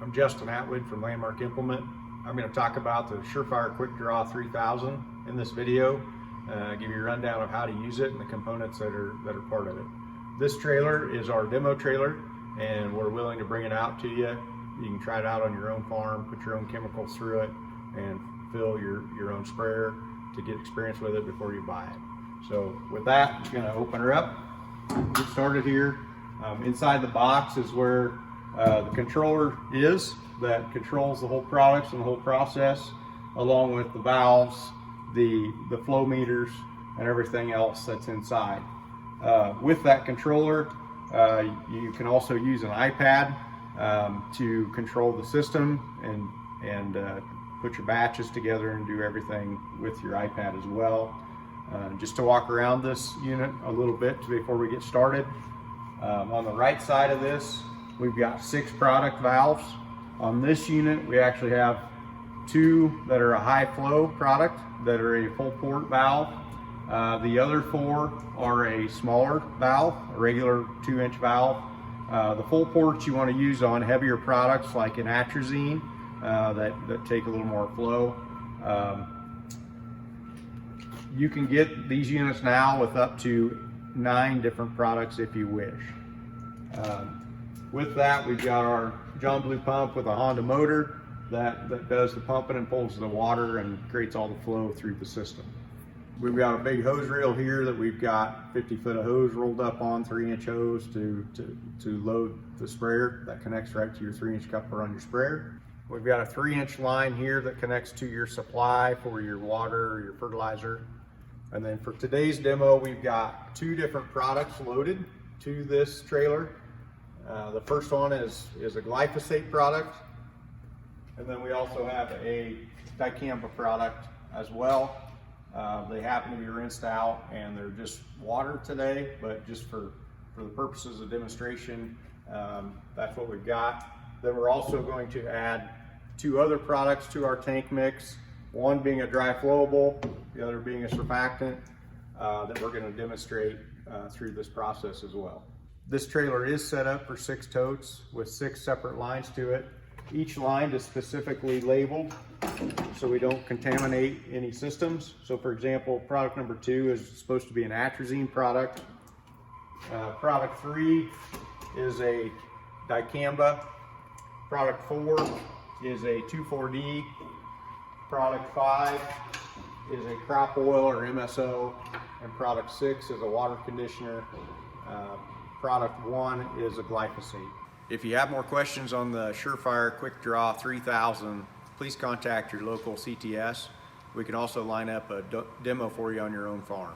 I'm Justin Atwood from Landmark Implement. I'm going to talk about the SureFire QuickDraw 3000 in this video, give you a rundown of how to use it and the components that are part of it. This trailer is our demo trailer, and we're willing to bring it out to you. You can try it out on your own farm, put your own chemicals through it, and fill your own sprayer to get experience with it before you buy it. So with that, I'm going to open her up, get started here. Inside the box is where the controller is that controls the whole products and the whole process, along with the valves, the flow meters, and everything else that's inside. With that controller, you can also use an iPad to control the system and put your batches together and do everything with your iPad as well. Just to walk around this unit a little bit before we get started. On the right side of this, we've got 6 product valves. On this unit, we actually have 2 that are a high flow product that are a full port valve. The other 4 are a smaller valve, a regular 2-inch valve. The full ports you want to use on heavier products like an atrazine that take a little more flow. You can get these units now with up to 9 different products if you wish. With that, we've got our John Blue pump with a Honda motor that does the pumping and pulls the water and creates all the flow through the system. We've got a big hose reel here that we've got 50 foot of hose rolled up on, 3-inch hose to load the sprayer that connects right to your 3-inch coupler on your sprayer. We've got a 3-inch line here that connects to your supply for your water or your fertilizer. And then for today's demo, we've got 2 different products loaded to this trailer. The first one is a glyphosate product, and then we also have a dicamba product as well. They happen to be rinsed out and they're just water today, but just for the purposes of demonstration, that's what we've got. Then we're also going to add 2 other products to our tank mix, one being a dry flowable, the other being a surfactant that we're going to demonstrate through this process as well. This trailer is set up for 6 totes with 6 separate lines to it. Each line is specifically labeled so we don't contaminate any systems. So for example, product number 2 is supposed to be an atrazine product. Product 3 is a dicamba. Product 4 is a 2,4-D. Product 5 is a crop oil or MSO. And product 6 is a water conditioner. Product 1 is a glyphosate. If you have more questions on the SureFire QuickDraw 3000, please contact your local CTS. We can also line up a demo for you on your own farm.